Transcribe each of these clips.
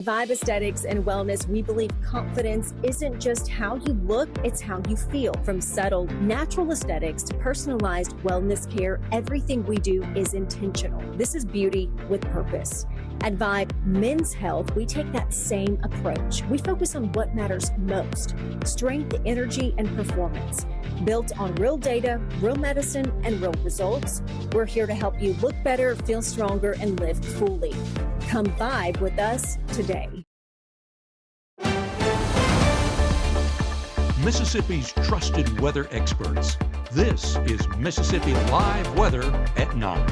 Vibe Aesthetics and Wellness, we believe confidence isn't just how you look, it's how you feel. From subtle, natural aesthetics to personalized wellness care, everything we do is intentional. This is beauty with purpose. At Vibe Men's Health, we take that same approach. We focus on what matters most: strength, energy, and performance. Built on real data, real medicine, and real results, we're here to help you look better, feel stronger, and live fully. Come vibe with us today. Mississippi's trusted weather experts. This is Mississippi Live Weather at 9.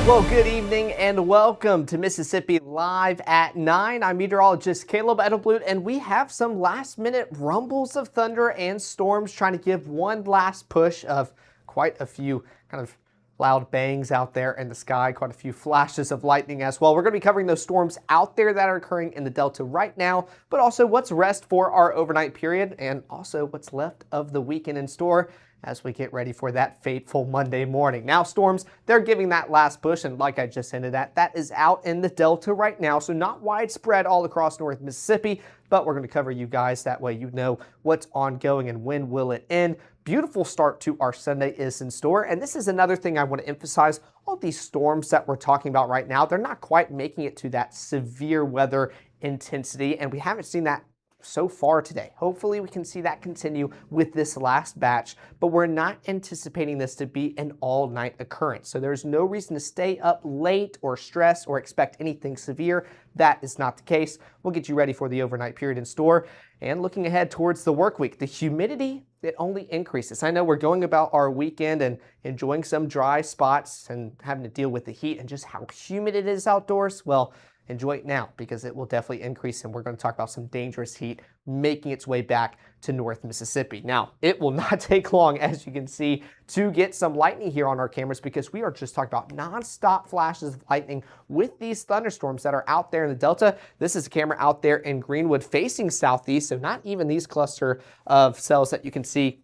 Well, good evening and welcome to Mississippi Live at 9. I'm meteorologist Caleb Edelblut, and we have some last-minute rumbles of thunder and storms trying to give one last push of quite a few kind of loud bangs out there in the sky, quite a few flashes of lightning as well. We're going to be covering those storms out there that are occurring in the Delta right now, but also what's rest for our overnight period and also what's left of the weekend in store as we get ready for that fateful Monday morning. Now, storms, they're giving that last push, and like I just hinted at, that is out in the Delta right now, so not widespread all across North Mississippi, but we're going to cover you guys. That way you know what's ongoing and when will it end. Beautiful start to our Sunday is in store, and this is another thing I want to emphasize. All these storms that we're talking about right now, they're not quite making it to that severe weather intensity, and we haven't seen that so far today. Hopefully we can see that continue with this last batch, but we're not anticipating this to be an all-night occurrence. So there's no reason to stay up late or stress or expect anything severe. That is not the case. We'll get you ready for the overnight period in store. And looking ahead towards the work week, the humidity, it only increases. I know we're going about our weekend and enjoying some dry spots and having to deal with the heat and just how humid it is outdoors. Well, enjoy it now because it will definitely increase, and we're going to talk about some dangerous heat making its way back to North Mississippi. Now, it will not take long, as you can see, to get some lightning here on our cameras because we are just talking about nonstop flashes of lightning with these thunderstorms that are out there in the Delta. This is a camera out there in Greenwood facing southeast, so not even these cluster of cells that you can see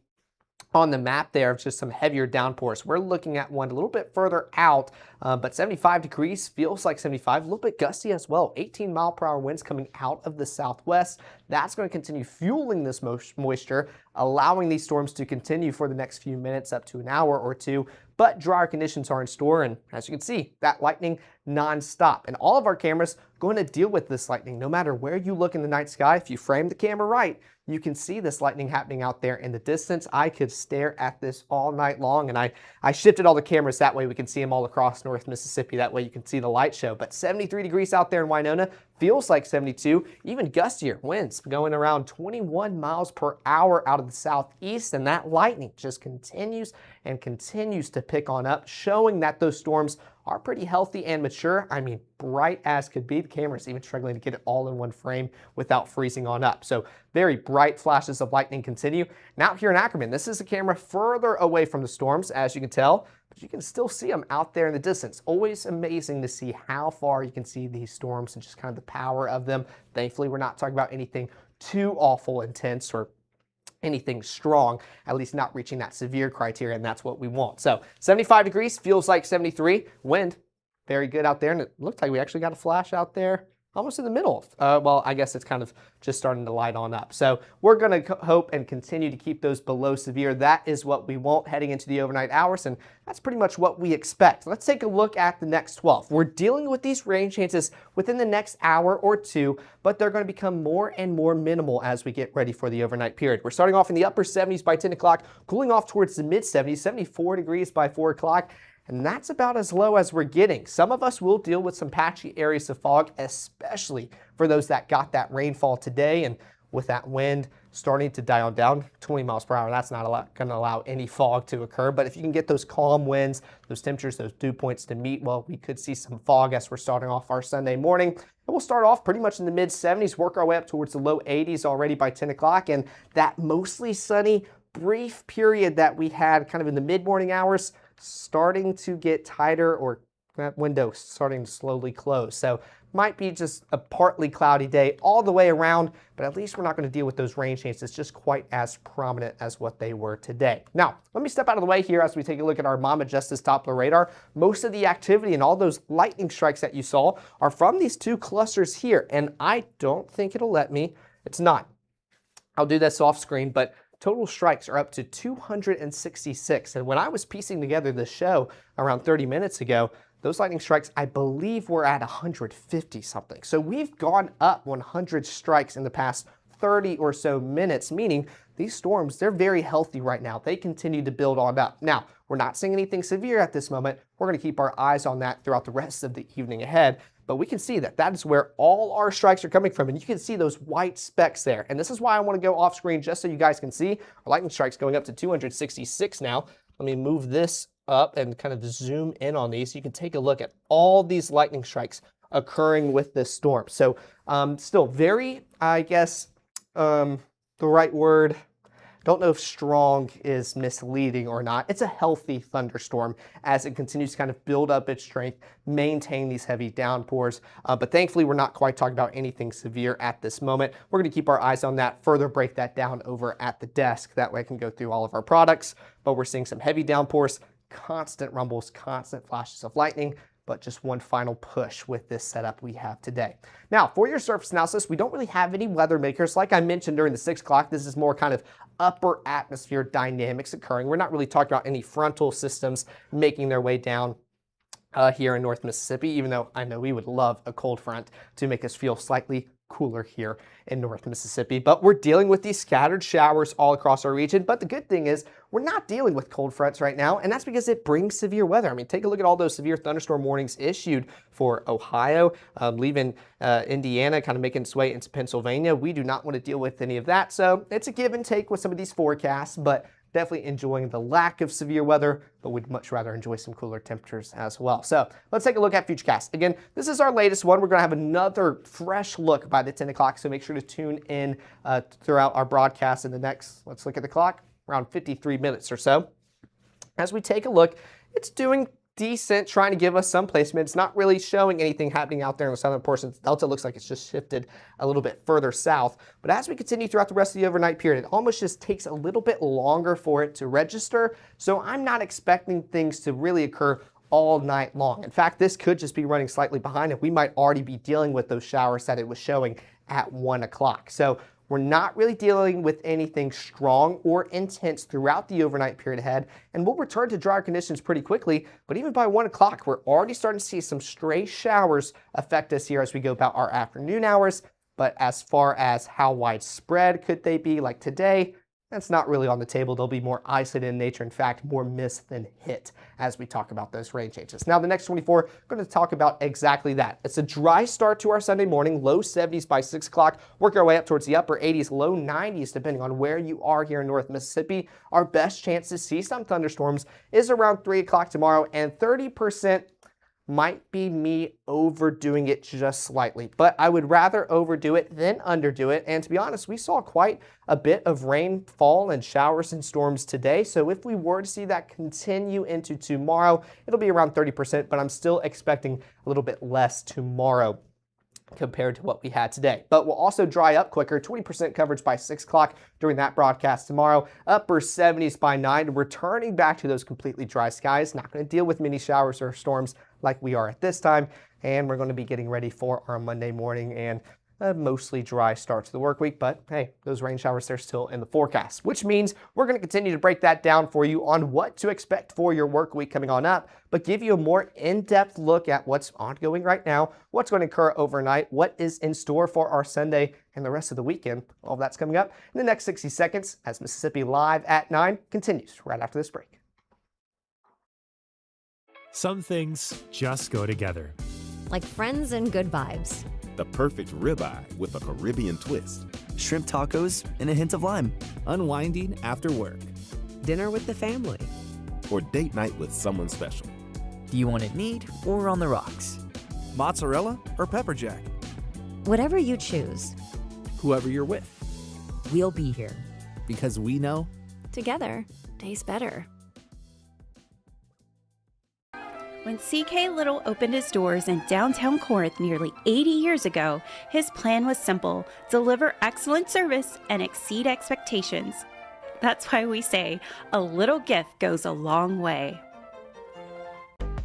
on the map there of just some heavier downpours. We're looking at one a little bit further out, but 75 degrees feels like 75, a little bit gusty as well. 18-mile-per-hour winds coming out of the southwest. That's going to continue fueling this moisture, allowing these storms to continue for the next few minutes, up to an hour or two. But drier conditions are in store, and as you can see, that lightning non-stop. And all of our cameras going to deal with this lightning no matter where you look in the night sky. If you frame the camera right, you can see this lightning happening out there in the distance. I could stare at this all night long, and I shifted all the cameras that way we can see them all across North Mississippi. That way you can see the light show. But 73 degrees out there in Winona, feels like 72, even gustier winds going around 21 miles per hour out of the southeast, and that lightning just continues and continues to pick on up, showing that those storms are pretty healthy and mature. I mean, bright as could be. The camera's even struggling to get it all in one frame without freezing on up. So very bright flashes of lightning continue. Now here in Ackerman, this is a camera further away from the storms, as you can tell, but you can still see them out there in the distance. Always amazing to see how far you can see these storms and just kind of the power of them. Thankfully, we're not talking about anything too awful intense or anything strong, at least not reaching that severe criteria, and that's what we want. So 75 degrees feels like 73. Wind, very good out there, and it looked like we actually got a flash out there almost in the middle. Well, I guess it's kind of just starting to light on up. So we're going to hope and continue to keep those below severe. That is what we want heading into the overnight hours, and that's pretty much what we expect. Let's take a look at the next 12. We're dealing with these rain chances within the next hour or two, but they're going to become more and more minimal as we get ready for the overnight period. We're starting off in the upper 70s by 10 o'clock, cooling off towards the mid 70s, 74 degrees by 4 o'clock. And that's about as low as we're getting. Some of us will deal with some patchy areas of fog, especially for those that got that rainfall today. And with that wind starting to die on down, 20 miles per hour, that's not going to allow any fog to occur. But if you can get those calm winds, those temperatures, those dew points to meet, well, we could see some fog as we're starting off our Sunday morning. And we'll start off pretty much in the mid 70s, work our way up towards the low 80s already by 10 o'clock. And that mostly sunny, brief period that we had kind of in the mid-morning hours starting to get tighter or that window starting to slowly close. So might be just a partly cloudy day all the way around, but at least we're not going to deal with those rain chances just quite as prominent as what they were today. Now, let me step out of the way here as we take a look at our Mama Justice Doppler radar. Most of the activity and all those lightning strikes that you saw are from these two clusters here, and I don't think it'll let me. It's not. I'll do this off screen, but total strikes are up to 266. And when I was piecing together the show around 30 minutes ago, those lightning strikes, I believe, were at 150 something. So we've gone up 100 strikes in the past 30 or so minutes, meaning these storms, they're very healthy right now. They continue to build on up. Now, we're not seeing anything severe at this moment. We're going to keep our eyes on that throughout the rest of the evening ahead. But we can see that that is where all our strikes are coming from. And you can see those white specks there. And this is why I want to go off screen just so you guys can see our lightning strikes going up to 266 now. Let me move this up and kind of zoom in on these. You can take a look at all these lightning strikes occurring with this storm. So still very, I guess, the right word, don't know if strong is misleading or not. It's a healthy thunderstorm as it continues to kind of build up its strength, maintain these heavy downpours. But thankfully, we're not quite talking about anything severe at this moment. We're going to keep our eyes on that, further break that down over at the desk. That way I can go through all of our products. But we're seeing some heavy downpours, constant rumbles, constant flashes of lightning, but just one final push with this setup we have today. Now, for your surface analysis, we don't really have any weather makers. Like I mentioned during the 6 o'clock, this is more kind of upper atmosphere dynamics occurring. We're not really talking about any frontal systems making their way down here in North Mississippi, even though I know we would love a cold front to make us feel slightly cooler here in North Mississippi. But we're dealing with these scattered showers all across our region. But the good thing is we're not dealing with cold fronts right now, and that's because it brings severe weather. I mean, take a look at all those severe thunderstorm warnings issued for Ohio, leaving Indiana, kind of making its way into Pennsylvania. We do not want to deal with any of that. So it's a give and take with some of these forecasts, but definitely enjoying the lack of severe weather, but we'd much rather enjoy some cooler temperatures as well. So let's take a look at Futurecast. Again, this is our latest one. We're going to have another fresh look by the 10 o'clock, so make sure to tune in throughout our broadcast in the next, let's look at the clock, around 53 minutes or so. As we take a look, it's doing decent, trying to give us some placement. It's not really showing anything happening out there in the southern portions. Delta looks like it's just shifted a little bit further south. But as we continue throughout the rest of the overnight period, it almost just takes a little bit longer for it to register. So I'm not expecting things to really occur all night long. In fact, this could just be running slightly behind, and we might already be dealing with those showers that it was showing at 1 o'clock. So we're not really dealing with anything strong or intense throughout the overnight period ahead, and we'll return to drier conditions pretty quickly. But even by 1 o'clock, we're already starting to see some stray showers affect us here as we go about our afternoon hours. But as far as how widespread could they be, like today, that's not really on the table. They'll be more isolated in nature. In fact, more miss than hit as we talk about those rain changes. Now, the next 24, we're going to talk about exactly that. It's a dry start to our Sunday morning, low 70s by 6 o'clock, work our way up towards the upper 80s, low 90s, depending on where you are here in North Mississippi. Our best chance to see some thunderstorms is around 3 o'clock tomorrow, and 30% might be me overdoing it just slightly, but I would rather overdo it than underdo it. And to be honest, we saw quite a bit of rainfall and showers and storms today. So if we were to see that continue into tomorrow, it'll be around 30%, but I'm still expecting a little bit less tomorrow compared to what we had today. But we'll also dry up quicker, 20% coverage by 6 o'clock during that broadcast tomorrow, upper 70s by 9, returning back to those completely dry skies. Not going to deal with many showers or storms like we are at this time, and we're going to be getting ready for our Monday morning and a mostly dry start to the work week. But hey, those rain showers, they're still in the forecast, which means we're going to continue to break that down for you on what to expect for your work week coming on up, but give you a more in-depth look at what's ongoing right now, what's going to occur overnight, what is in store for our Sunday and the rest of the weekend. All of that's coming up in the next 60 seconds as Mississippi Live at 9 continues right after this break. Some things just go together. Like friends and good vibes. The perfect ribeye with a Caribbean twist. Shrimp tacos and a hint of lime. Unwinding after work. Dinner with the family. Or date night with someone special. Do you want it neat or on the rocks? Mozzarella or pepper jack. Whatever you choose. Whoever you're with. We'll be here. Because we know together tastes better. When CK Little opened his doors in downtown Corinth nearly 80 years ago, his plan was simple: deliver excellent service and exceed expectations. That's why we say a little gift goes a long way.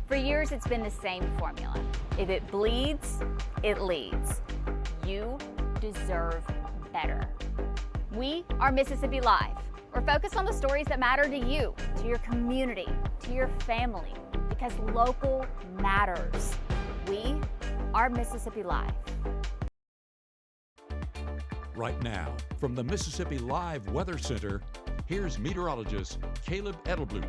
For years, it's been the same formula. If it bleeds, it leads. You deserve better. We are Mississippi Live. We're focused on the stories that matter to you, to your community, to your family, because local matters. We are Mississippi Live. Right now, from the Mississippi Live Weather Center, here's meteorologist Caleb Edelblut.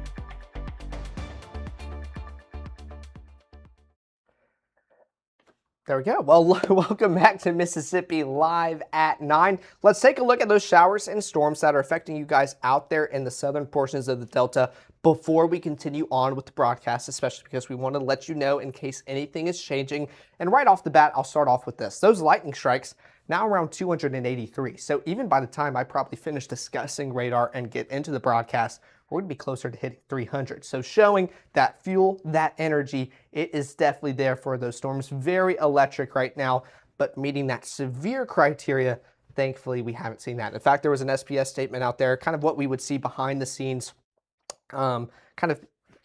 There we go. Well, welcome back to Mississippi Live at 9. Let's take a look at those showers and storms that are affecting you guys out there in the southern portions of the Delta before we continue on with the broadcast, especially because we want to let you know in case anything is changing. And right off the bat, I'll start off with this. Those lightning strikes now around 283. So even by the time I probably finish discussing radar and get into the broadcast, we're going to be closer to hitting 300. So showing that fuel, that energy, it is definitely there for those storms. Very electric right now, but meeting that severe criteria, thankfully we haven't seen that. In fact, there was an SPS statement out there, kind of what we would see behind the scenes.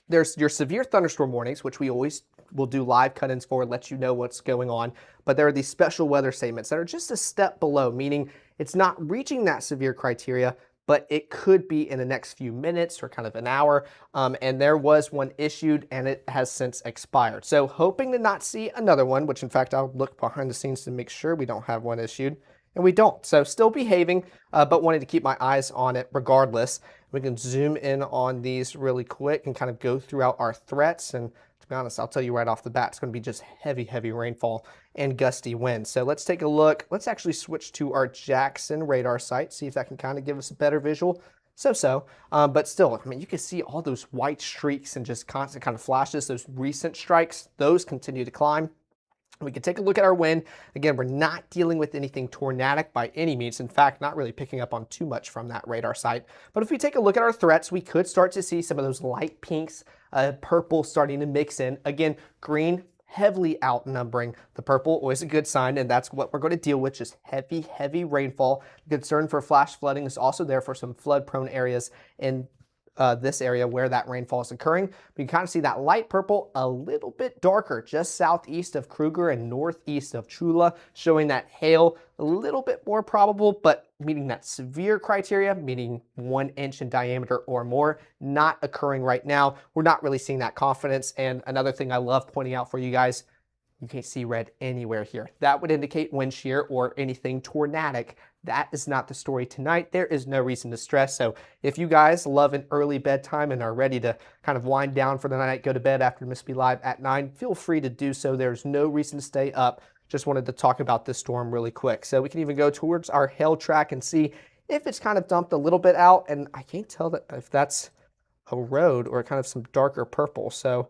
There's your severe thunderstorm warnings, which we always will do live cut-ins for, let you know what's going on. But there are these special weather statements that are just a step below, meaning it's not reaching that severe criteria, but it could be in the next few minutes or kind of an hour. And there was one issued and it has since expired. So hoping to not see another one, which in fact I'll look behind the scenes to make sure we don't have one issued. And we don't. So still behaving, but wanting to keep my eyes on it regardless. We can zoom in on these really quick and kind of go throughout our threats. And to be honest, I'll tell you right off the bat, it's going to be just heavy, heavy rainfall and gusty winds. So let's take a look. Let's actually switch to our Jackson radar site, see if that can kind of give us a better visual. But still, I mean, you can see all those white streaks and just constant kind of flashes, those recent strikes, those continue to climb. We can take a look at our wind. Again, we're not dealing with anything tornadic by any means. In fact, not really picking up on too much from that radar site. But if we take a look at our threats, we could start to see some of those light pinks, purple starting to mix in. Again, green heavily outnumbering the purple, always a good sign, and that's what we're going to deal with, just heavy, heavy rainfall. The concern for flash flooding is also there for some flood-prone areas in this area where that rainfall is occurring. But you can kind of see that light purple a little bit darker just southeast of Kruger and northeast of Chula, showing that hail a little bit more probable, but meeting that severe criteria, meaning 1 inch in diameter or more, not occurring right now. We're not really seeing that confidence. And another thing I love pointing out for you guys, you can't see red anywhere here. That would indicate wind shear or anything tornadic. That is not the story tonight. There is no reason to stress. So if you guys love an early bedtime and are ready to kind of wind down for the night, go to bed after Mississippi Live at 9, feel free to do so. There's no reason to stay up. Just wanted to talk about this storm really quick. So we can even go towards our hail track and see if it's kind of dumped a little bit out. And I can't tell that if that's a road or kind of some darker purple. So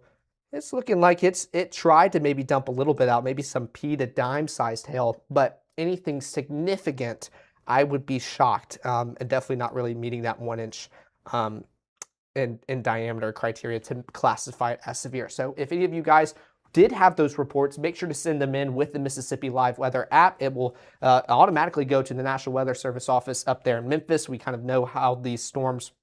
it's looking like it tried to maybe dump a little bit out, maybe some pea to dime sized hail, but anything significant, I would be shocked, and definitely not really meeting that 1 inch in diameter criteria to classify it as severe. So if any of you guys did have those reports, make sure to send them in with the Mississippi Live Weather app. It will automatically go to the National Weather Service office up there in Memphis. We kind of know how these storms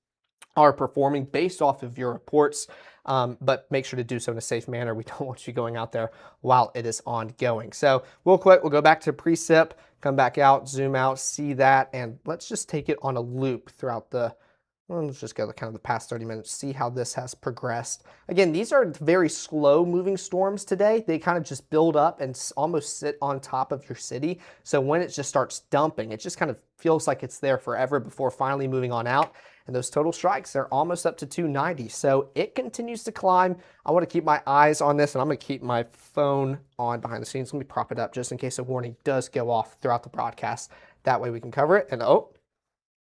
are performing based off of your reports, but make sure to do so in a safe manner. We don't want you going out there while it is ongoing. So real quick, we'll go back to precip, come back out, zoom out, see that, and let's just take it on a loop throughout the, let's just go kind of the past 30 minutes, see how this has progressed. Again, these are very slow moving storms today. They kind of just build up and almost sit on top of your city. So when it just starts dumping, it just kind of feels like it's there forever before finally moving on out. And those total strikes, they're almost up to 290. So it continues to climb. I want to keep my eyes on this, and I'm going to keep my phone on behind the scenes. Let me prop it up just in case a warning does go off throughout the broadcast. That way we can cover it. And oh,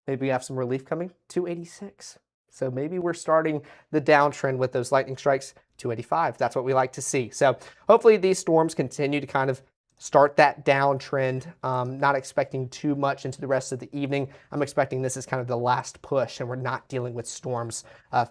maybe we have some relief coming, 286. So maybe we're starting the downtrend with those lightning strikes, 285. That's what we like to see. So hopefully these storms continue to kind of start that downtrend. Not expecting too much into the rest of the evening. I'm expecting this is kind of the last push and we're not dealing with storms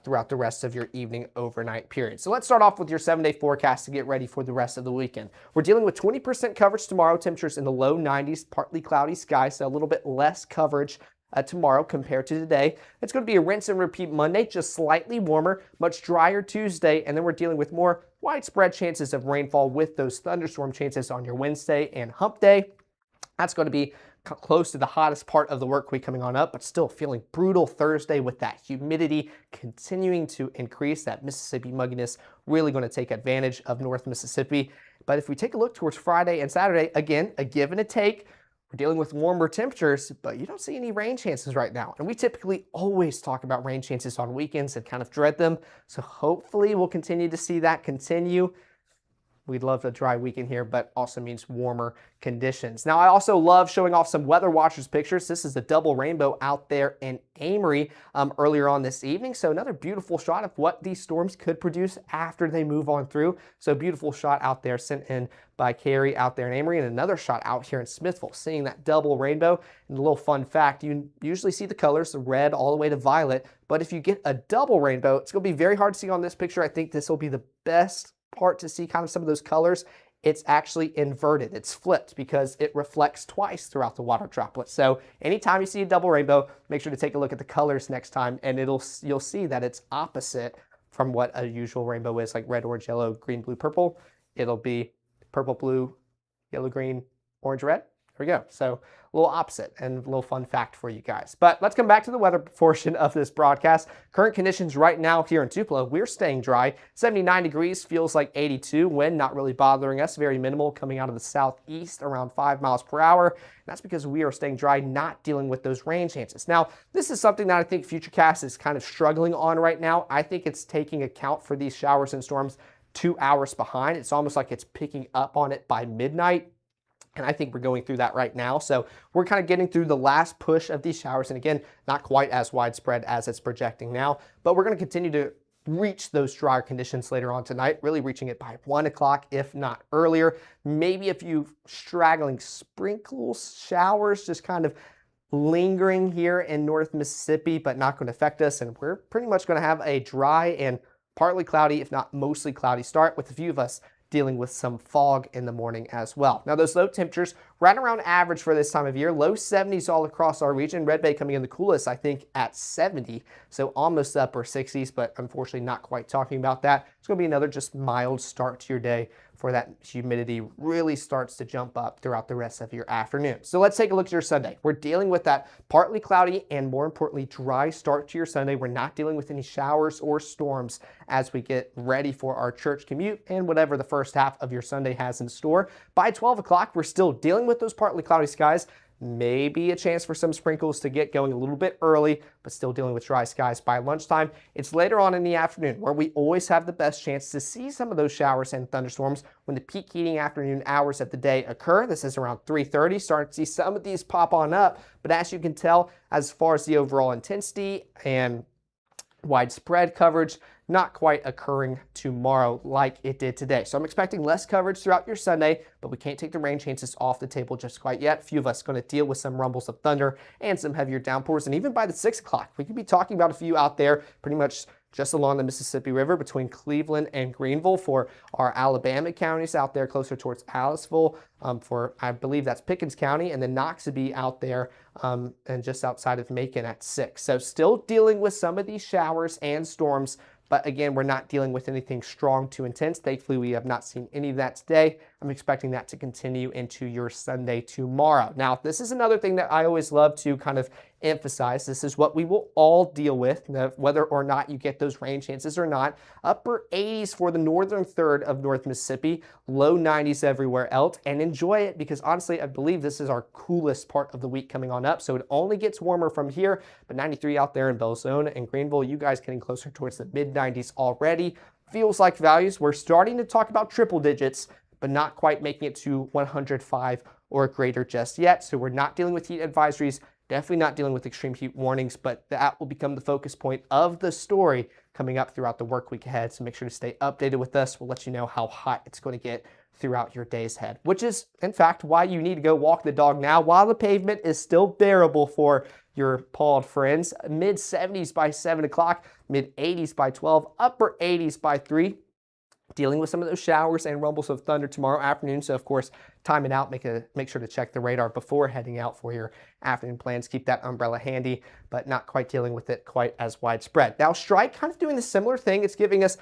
throughout the rest of your evening overnight period. So let's start off with your 7-day forecast to get ready for the rest of the weekend. We're dealing with 20% coverage tomorrow, temperatures in the low 90s, partly cloudy skies, so a little bit less coverage tomorrow compared to today. It's going to be a rinse and repeat Monday, just slightly warmer, much drier Tuesday, and then we're dealing with more widespread chances of rainfall with those thunderstorm chances on your Wednesday and hump day. That's going to be close to the hottest part of the work week coming on up, but still feeling brutal Thursday with that humidity continuing to increase. That Mississippi mugginess really going to take advantage of North Mississippi. But if we take a look towards Friday and Saturday, again, a give and a take. We're dealing with warmer temperatures, but you don't see any rain chances right now. And we typically always talk about rain chances on weekends and kind of dread them. So hopefully we'll continue to see that continue. We'd love a dry weekend here, but also means warmer conditions. Now, I also love showing off some Weather Watchers pictures. This is a double rainbow out there in Amory earlier on this evening. So another beautiful shot of what these storms could produce after they move on through. So beautiful shot out there sent in by Carrie out there in Amory, and another shot out here in Smithville, seeing that double rainbow. And a little fun fact, you usually see the colors, the red all the way to violet, but if you get a double rainbow, it's going to be very hard to see on this picture. I think this will be the best part to see kind of some of those colors. It's actually inverted. It's flipped because it reflects twice throughout the water droplet. So anytime you see a double rainbow, make sure to take a look at the colors next time, and you'll see that it's opposite from what a usual rainbow is, like red, orange, yellow, green, blue, purple. It'll be purple, blue, yellow, green, orange, red. There we go. So a little opposite and a little fun fact for you guys. But let's come back to the weather portion of this broadcast. Current conditions right now here in Tupelo, we're staying dry. 79 degrees, feels like 82. Wind not really bothering us, very minimal, coming out of the southeast around 5 miles per hour. And that's because we are staying dry, not dealing with those rain chances. Now, this is something that I think Futurecast is kind of struggling on right now. I think it's taking account for these showers and storms 2 hours behind. It's almost like it's picking up on it by midnight. And I think we're going through that right now. So we're kind of getting through the last push of these showers. And again, not quite as widespread as it's projecting now, but we're going to continue to reach those drier conditions later on tonight, really reaching it by 1 o'clock, if not earlier. Maybe a few straggling sprinkle showers just kind of lingering here in North Mississippi, but not going to affect us. And we're pretty much going to have a dry and partly cloudy, if not mostly cloudy start, with a few of us dealing with some fog in the morning as well. Now, those low temperatures right around average for this time of year, low 70s all across our region. Red Bay coming in the coolest, I think, at 70, so almost upper 60s, but unfortunately not quite talking about that. It's going to be another just mild start to your day before that humidity really starts to jump up throughout the rest of your afternoon. So let's take a look at your Sunday. We're dealing with that partly cloudy and, more importantly, dry start to your Sunday. We're not dealing with any showers or storms as we get ready for our church commute and whatever the first half of your Sunday has in store. By 12 o'clock, we're still dealing with those partly cloudy skies. Maybe a chance for some sprinkles to get going a little bit early, but still dealing with dry skies by lunchtime. It's later on in the afternoon where we always have the best chance to see some of those showers and thunderstorms when the peak heating afternoon hours of the day occur. This is around 3:30. Starting to see some of these pop on up, but as you can tell, as far as the overall intensity and widespread coverage, not quite occurring tomorrow like it did today. So I'm expecting less coverage throughout your Sunday, but we can't take the rain chances off the table just quite yet. A few of us going to deal with some rumbles of thunder and some heavier downpours. And even by the 6 o'clock, we could be talking about a few out there pretty much just along the Mississippi River between Cleveland and Greenville for our Alabama counties out there closer towards Aliceville, for I believe that's Pickens County, and then Noxubee out there and just outside of Macon at 6. So still dealing with some of these showers and storms, but again, we're not dealing with anything strong to intense. Thankfully, we have not seen any of that today. I'm expecting that to continue into your Sunday tomorrow. Now, this is another thing that I always love to kind of emphasize. This is what we will all deal with, whether or not you get those rain chances or not. Upper 80s for the northern third of North Mississippi, low 90s everywhere else, and enjoy it because honestly, I believe this is our coolest part of the week coming on up. So it only gets warmer from here, but 93 out there in Belzona and Greenville, you guys getting closer towards the mid-90s already. Feels like values. We're starting to talk about triple digits, but not quite making it to 105 or greater just yet. So we're not dealing with heat advisories, definitely not dealing with extreme heat warnings, but that will become the focus point of the story coming up throughout the work week ahead. So make sure to stay updated with us. We'll let you know how hot it's going to get throughout your days ahead, which is in fact why you need to go walk the dog now while the pavement is still bearable for your pawed friends. Mid 70s by 7 o'clock, mid 80s by 12, upper 80s by 3. Dealing with some of those showers and rumbles of thunder tomorrow afternoon. So of course, time it out, make sure to check the radar before heading out for your afternoon plans. Keep that umbrella handy, but not quite dealing with it quite as widespread. Now Strike kind of doing a similar thing. It's giving us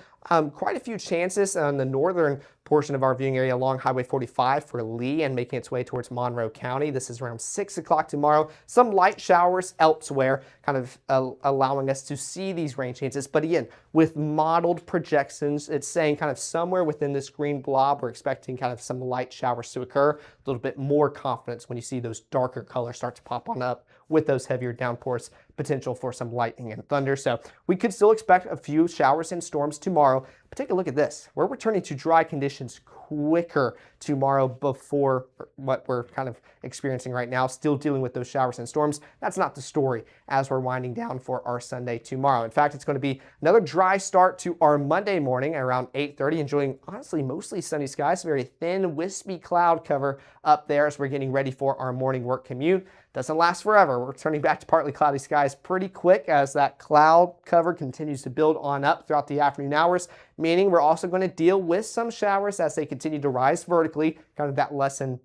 quite a few chances on the northern portion of our viewing area along Highway 45 for Lee and making its way towards Monroe County. This is around 6 o'clock tomorrow. Some light showers elsewhere, kind of allowing us to see these rain chances. But again, with modeled projections, it's saying kind of somewhere within this green blob, we're expecting kind of some light showers to occur. A little bit more confidence when you see those darker colors start to pop on up with those heavier downpours, potential for some lightning and thunder. So we could still expect a few showers and storms tomorrow. But take a look at this. We're returning to dry conditions quicker tomorrow before what we're kind of experiencing right now, still dealing with those showers and storms. That's not the story as we're winding down for our Sunday tomorrow. In fact, it's going to be another dry start to our Monday morning around 8:30, enjoying honestly mostly sunny skies, very thin wispy cloud cover up there as we're getting ready for our morning work commute. Doesn't last forever. We're turning back to partly cloudy skies pretty quick as that cloud cover continues to build on up throughout the afternoon hours, meaning we're also going to deal with some showers as they continue to rise vertically, kind of that lesson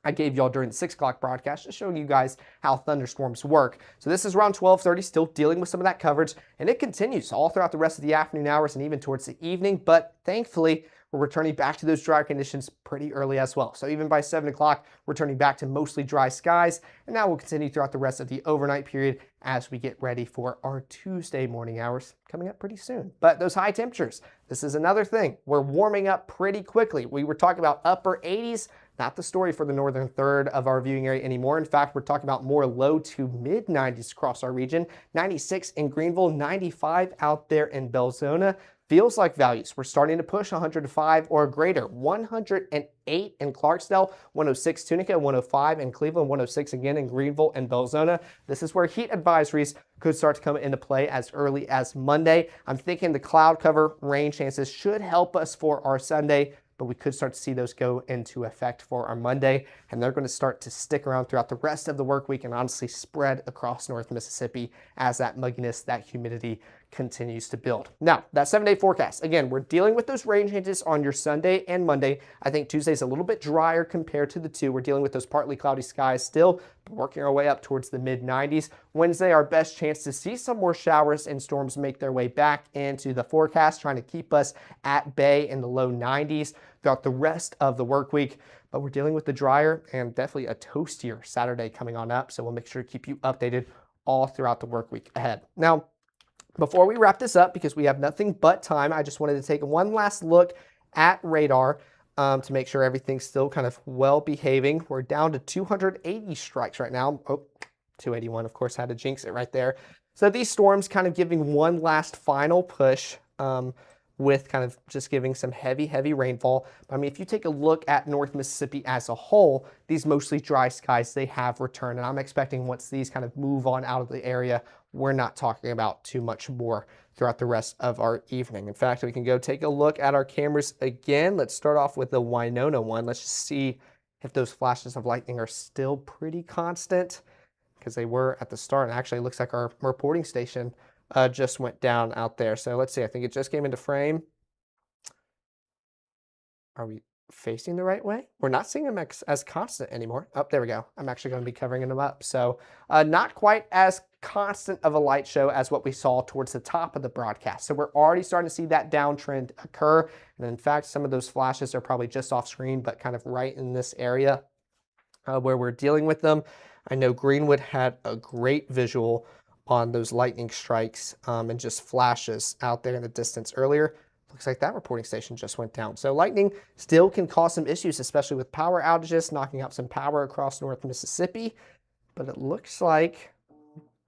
I gave y'all during the 6 o'clock broadcast, just showing you guys how thunderstorms work. So this is around 12:30, still dealing with some of that coverage, and it continues all throughout the rest of the afternoon hours and even towards the evening, but thankfully, we're returning back to those dry conditions pretty early as well. So even by 7 o'clock, we're turning back to mostly dry skies, and now we'll continue throughout the rest of the overnight period as we get ready for our Tuesday morning hours coming up pretty soon. But those high temperatures, this is another thing. We're warming up pretty quickly. We were talking about upper 80s, not the story for the northern third of our viewing area anymore. In fact, we're talking about more low to mid 90s across our region. 96 in Greenville, 95 out there in Belzona. Feels like values. We're starting to push 105 or greater. 108 in Clarksdale, 106 Tunica, 105 in Cleveland, 106 again in Greenville and Belzona. This is where heat advisories could start to come into play as early as Monday. I'm thinking the cloud cover rain chances should help us for our Sunday, but we could start to see those go into effect for our Monday, and they're going to start to stick around throughout the rest of the work week and honestly spread across North Mississippi as that mugginess, that humidity continues to build. Now, that 7-day forecast, again, we're dealing with those rain changes on your Sunday and Monday. I think Tuesday's a little bit drier compared to the two. We're dealing with those partly cloudy skies still, working our way up towards the mid 90s. Wednesday, our best chance to see some more showers and storms make their way back into the forecast, trying to keep us at bay in the low 90s throughout the rest of the work week. But we're dealing with the drier and definitely a toastier Saturday coming on up. So we'll make sure to keep you updated all throughout the work week ahead. Now, before we wrap this up, because we have nothing but time, I just wanted to take one last look at radar to make sure everything's still kind of well behaving. We're down to 280 strikes right now. Oh, 281, of course, had to jinx it right there. So these storms kind of giving one last final push with kind of just giving some heavy rainfall. I mean, if you take a look at North Mississippi as a whole, these mostly dry skies, they have returned. And I'm expecting once these kind of move on out of the area, we're not talking about too much more throughout the rest of our evening. In fact, we can go take a look at our cameras again. Let's start off with the Winona one. Let's just see if those flashes of lightning are still pretty constant, because they were at the start. And actually, it looks like our reporting station just went down out there. So let's see, I think it just came into frame. Are we facing the right way? We're not seeing them as constant anymore. Oh, there we go. I'm actually going to be covering them up. So not quite as constant of a light show as what we saw towards the top of the broadcast. So we're already starting to see that downtrend occur. And in fact, some of those flashes are probably just off screen, but kind of right in this area where we're dealing with them. I know Greenwood had a great visual on those lightning strikes and just flashes out there in the distance earlier. Looks like that reporting station just went down. So lightning still can cause some issues, especially with power outages, knocking out some power across North Mississippi. But it looks like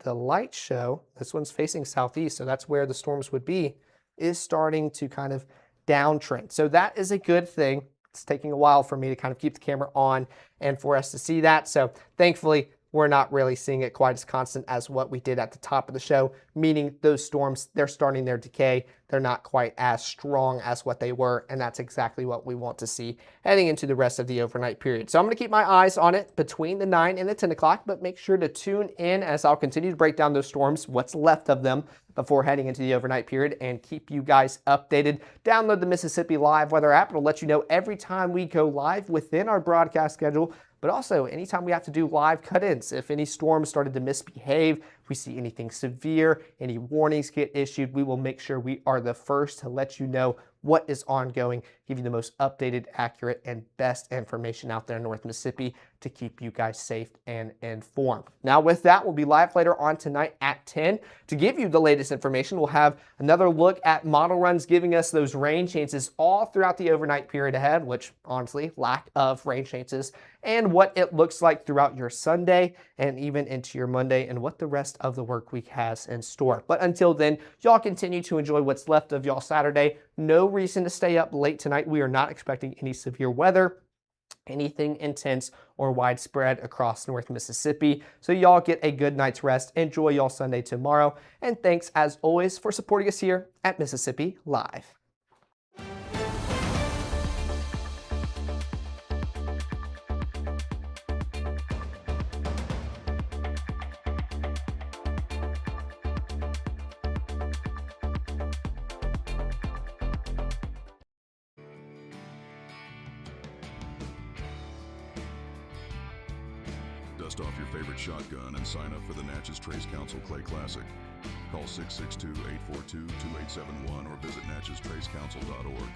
the light show, this one's facing southeast, so that's where the storms would be, is starting to kind of downtrend. So that is a good thing. It's taking a while for me to kind of keep the camera on and for us to see that. So thankfully, we're not really seeing it quite as constant as what we did at the top of the show, meaning those storms, they're starting their decay. They're not quite as strong as what they were, and that's exactly what we want to see heading into the rest of the overnight period. So I'm going to keep my eyes on it between the 9 and the 10 o'clock, but make sure to tune in as I'll continue to break down those storms, what's left of them before heading into the overnight period, and keep you guys updated. Download the Mississippi Live Weather app. It'll let you know every time we go live within our broadcast schedule, but also anytime we have to do live cut-ins. If any storms started to misbehave, if we see anything severe, any warnings get issued, we will make sure we are the first to let you know what is ongoing, give you the most updated, accurate, and best information out there in North Mississippi to keep you guys safe and informed. Now with that, we'll be live later on tonight at 10 to give you the latest information. We'll have another look at model runs giving us those rain chances all throughout the overnight period ahead, which honestly, lack of rain chances, and what it looks like throughout your Sunday and even into your Monday, and what the rest of the work week has in store. But until then, y'all continue to enjoy what's left of y'all Saturday. No reason to stay up late tonight. We are not expecting any severe weather, anything intense or widespread across North Mississippi. So y'all get a good night's rest. Enjoy y'all Sunday tomorrow. And thanks as always for supporting us here at Mississippi Live. Dust off your favorite shotgun and sign up for the Natchez Trace Council Clay Classic. Call 662-842-2871 or visit natcheztracecouncil.org.